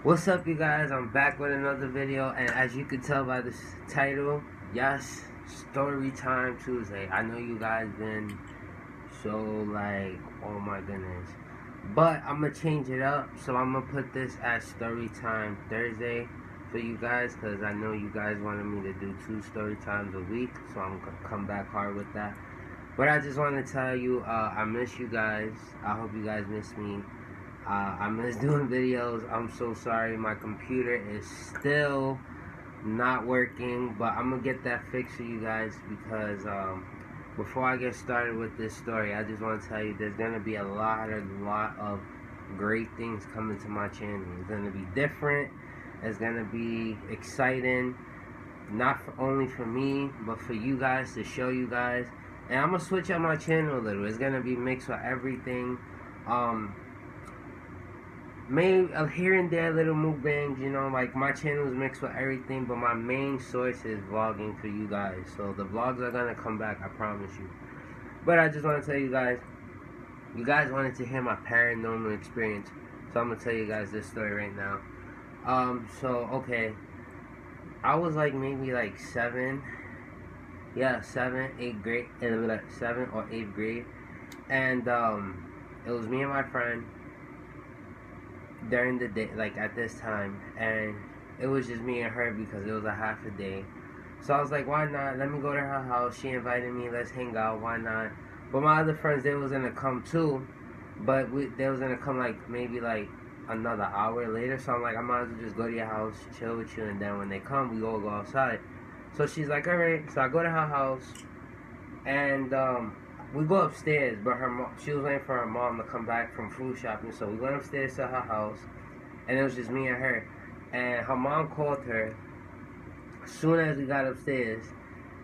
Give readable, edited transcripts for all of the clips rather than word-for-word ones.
What's up, you guys? I'm back with another video, and as you can tell by this title, yes, story time Tuesday. I know you guys been so like, oh my goodness, but I'm gonna change it up. So I'm gonna put this as story time Thursday for you guys, because I know you guys wanted me to do 2 story times a week, so I'm gonna come back hard with that. But I just want to tell you, I miss you guys. I hope you guys miss me. I miss doing videos. I'm so sorry. My computer is still not working, but I'm gonna get that fixed for you guys because before I get started with this story, I just want to tell you there's gonna be a lot of great things coming to my channel. It's gonna be different. It's gonna be exciting, not for, only for me, but for you guys, to show you guys. And I'm gonna switch up my channel a little. It's gonna be mixed with everything. Maybe here and there little mukbangs, like my channel is mixed with everything, but my main source is vlogging for you guys. So the vlogs are gonna come back, I promise you. But I just want to tell you guys wanted to hear my paranormal experience, so I'm gonna tell you guys this story right now. So okay, I was like maybe like 8th grade, 7 or 8th grade, and it was me and my friend during the day, like at this time, and it was just me and her because it was a half a day. So I was like, why not? Let me go to her house. She invited me. Let's hang out. Why not? But my other friends, they was gonna come too, but they was gonna come like maybe like another hour later. So I'm like, I might as well just go to your house, chill with you, and then when they come, we all go outside. So she's like, all right. So I go to her house, and we go upstairs, but she was waiting for her mom to come back from food shopping. So we went upstairs to her house, and it was just me and her. And her mom called her. As soon as we got upstairs,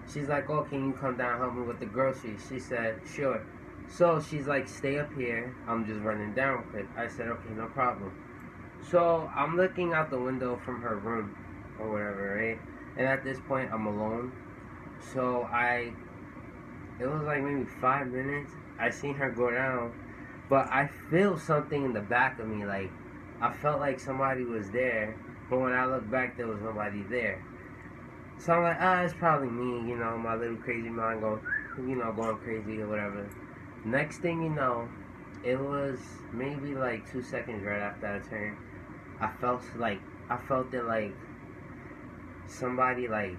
she's like, "Oh, can you come down and help me with the groceries?" She said, "Sure." So she's like, "Stay up here. I'm just running down real quick." I said, "Okay, no problem." So I'm looking out the window from her room or whatever, right? And at this point, I'm alone. So it was like maybe 5 minutes. I seen her go down, but I feel something in the back of me. Like, I felt like somebody was there, but when I looked back, there was nobody there. So I'm like, it's probably me, my little crazy mind going crazy or whatever. Next thing you know, it was maybe like 2 seconds right after I turned. I felt it like somebody like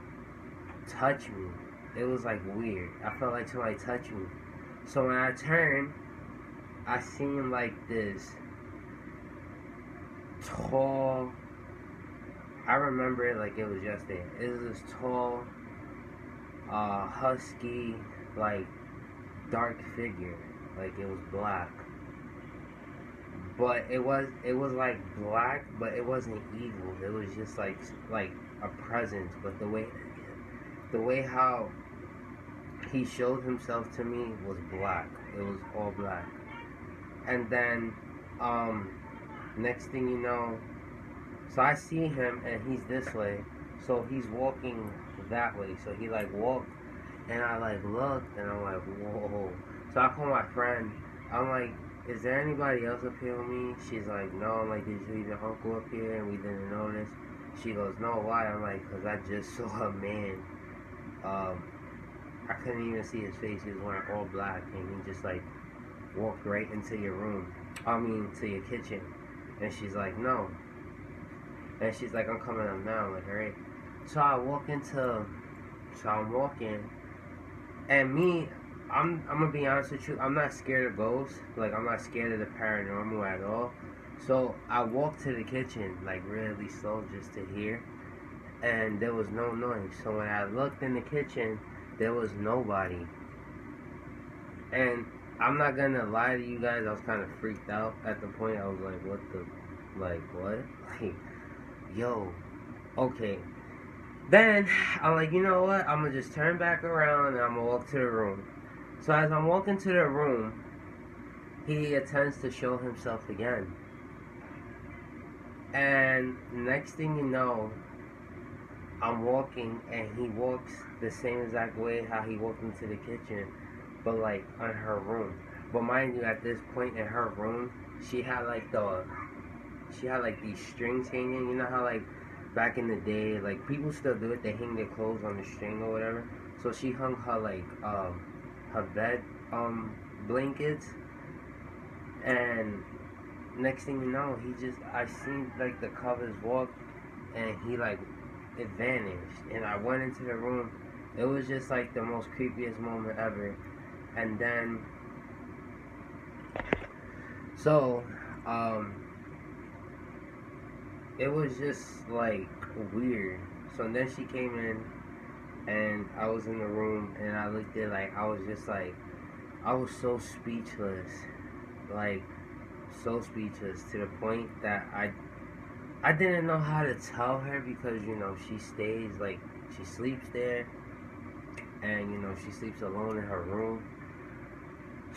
touched me. It was like weird. I felt like somebody touched me. So when I turned, I seen like this tall, I remember it like it was yesterday. It was this tall, husky, like dark figure. Like it was black. But it was like black, but it wasn't evil. It was just like a presence. But the way how he showed himself to me was black. It was all black. And then next thing you know, so I see him and he's this way. So he's walking that way. So he like walked, and I like looked and I'm like, whoa. So I call my friend. I'm like, is there anybody else up here with me? She's like, no. I'm like, did you leave your uncle up here and we didn't notice? She goes, no, why? I'm like, because I just saw a man. I couldn't even see his face. He was wearing all black, and he just like walked right into your room. To your kitchen. And she's like, no. And she's like, I'm coming up now. I'm like, alright. So I'm walking, and I'm gonna be honest with you. I'm not scared of ghosts. Like, I'm not scared of the paranormal at all. So I walked to the kitchen like really slow just to hear, and there was no noise. So when I looked in the kitchen, there was nobody. And I'm not gonna lie to you guys, I was kind of freaked out at the point. I was like, what? Like, yo, okay. Then I'm like, you know what? I'm gonna just turn back around and I'm gonna walk to the room. So as I'm walking to the room, he attempts to show himself again. And next thing you know, I'm walking and he walks the same exact way how he walked into the kitchen, but like on her room. But mind you, at this point in her room, she had like she had like these strings hanging. You know how like back in the day, like people still do it. They hang their clothes on the string or whatever. So she hung her like her bed blankets, and next thing you know, I seen like the covers walk, and he like it vanished, and I went into the room. It was just like the most creepiest moment ever. And then so um it was just like weird. So then she came in, and I was in the room, and I looked at, like, I was just like, I was so speechless, like so speechless, to the point that I didn't know how to tell her, because she stays, like, she sleeps there, and she sleeps alone in her room.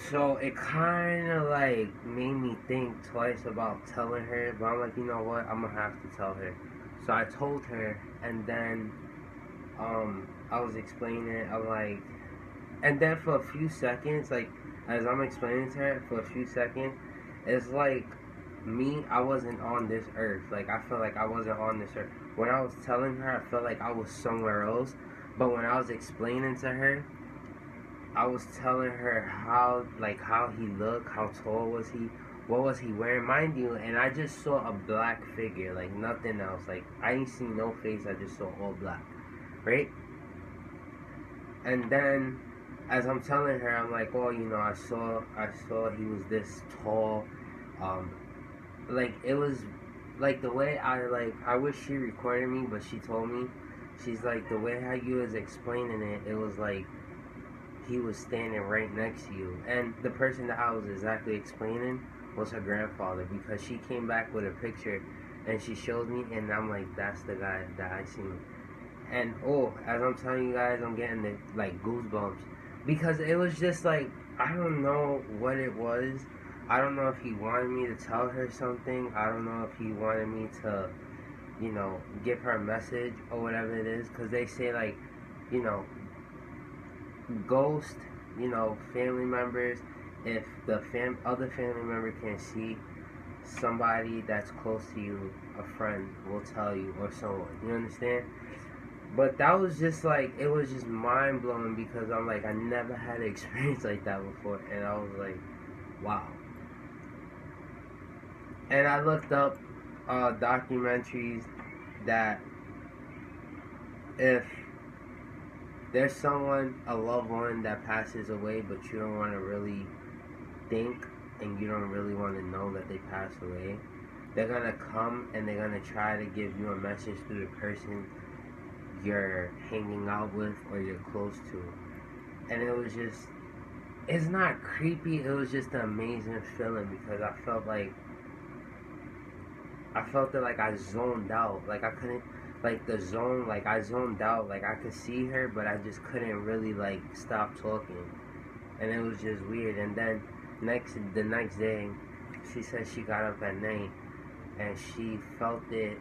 So it kind of like made me think twice about telling her, but I'm like, you know what, I'm gonna have to tell her. So I told her, and then I was explaining it. I'm like, and then for a few seconds, like as I'm explaining to her, for a few seconds, it's like me, I wasn't on this earth. Like I felt like I wasn't on this earth. When I was telling her, I felt like I was somewhere else. But when I was explaining to her, I was telling her how he looked, how tall was he, what was he wearing, mind you, and I just saw a black figure, like nothing else. Like I ain't seen no face, I just saw all black, right? And then as I'm telling her, I'm like, oh, I saw he was this tall, um, like it was like the way I wish she recorded me, but she told me, she's like, the way how you was explaining it, it was like he was standing right next to you. And the person that I was exactly explaining was her grandfather, because she came back with a picture and she showed me, and I'm like, that's the guy that I seen. And oh, as I'm telling you guys, I'm getting the like goosebumps, because it was just like, I don't know what it was. I don't know if he wanted me to tell her something. I don't know if he wanted me to, give her a message or whatever it is, because they say, like, you know, ghost, family members, if the other family member can see somebody that's close to you, a friend will tell you, or someone, you understand? But that was just like, it was just mind blowing, because I'm like, I never had an experience like that before, and I was like, wow. And I looked up documentaries that if there's someone, a loved one that passes away, but you don't want to really think, and you don't really want to know that they passed away, they're going to come and they're going to try to give you a message through the person you're hanging out with or you're close to. And it was just, it's not creepy, it was just an amazing feeling, because I felt that like I zoned out, like I couldn't, like the zone, like I zoned out, like I could see her, but I just couldn't really like stop talking, and it was just weird. And then the next day, she said she got up at night and she felt it,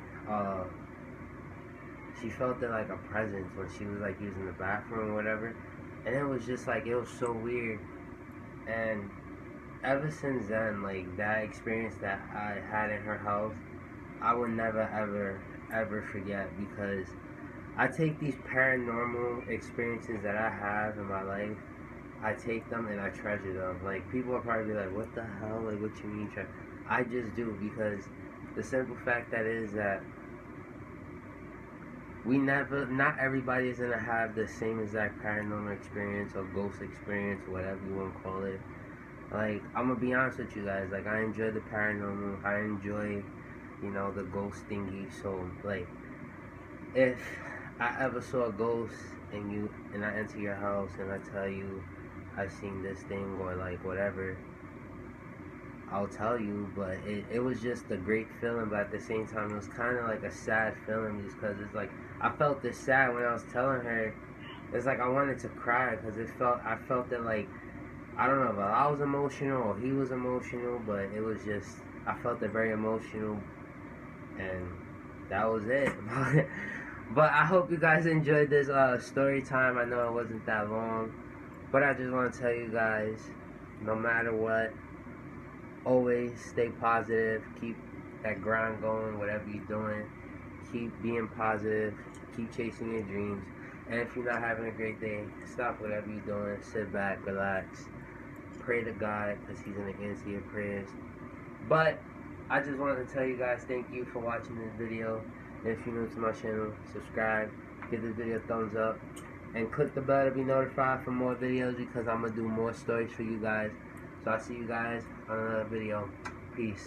like a presence when she was like using the bathroom or whatever, and it was just like, it was so weird. And ever since then, like that experience that I had in her house, I would never ever forget, because I take these paranormal experiences that I have in my life, I take them and I treasure them. Like, people will probably be like, what the hell, like, what you mean I just do, because the simple fact that is that not everybody is gonna have the same exact paranormal experience or ghost experience, whatever you want to call it. Like, I'm gonna be honest with you guys, like, I enjoy the paranormal, I enjoy the ghost thingy. So like, if I ever saw a ghost and I enter your house and I tell you I seen this thing or like whatever, I'll tell you. But it was just a great feeling, but at the same time it was kind of like a sad feeling, just because it's like, I felt this sad when I was telling her. It's like I wanted to cry, because I felt that, like, I don't know if I was emotional or he was emotional, but it was just, I felt it very emotional. And that was it. But I hope you guys enjoyed this story time. I know it wasn't that long, but I just want to tell you guys, no matter what, always stay positive, that grind going, whatever you're doing. Keep being positive. Keep chasing your dreams. And if you're not having a great day, stop whatever you're doing. Sit back, relax. Pray to God, because He's going to answer your prayers. But I just wanted to tell you guys thank you for watching this video. And if you're new to my channel, subscribe. Give this video a thumbs up. And click the bell to be notified for more videos, because I'm going to do more stories for you guys. So I'll see you guys on another video. Peace.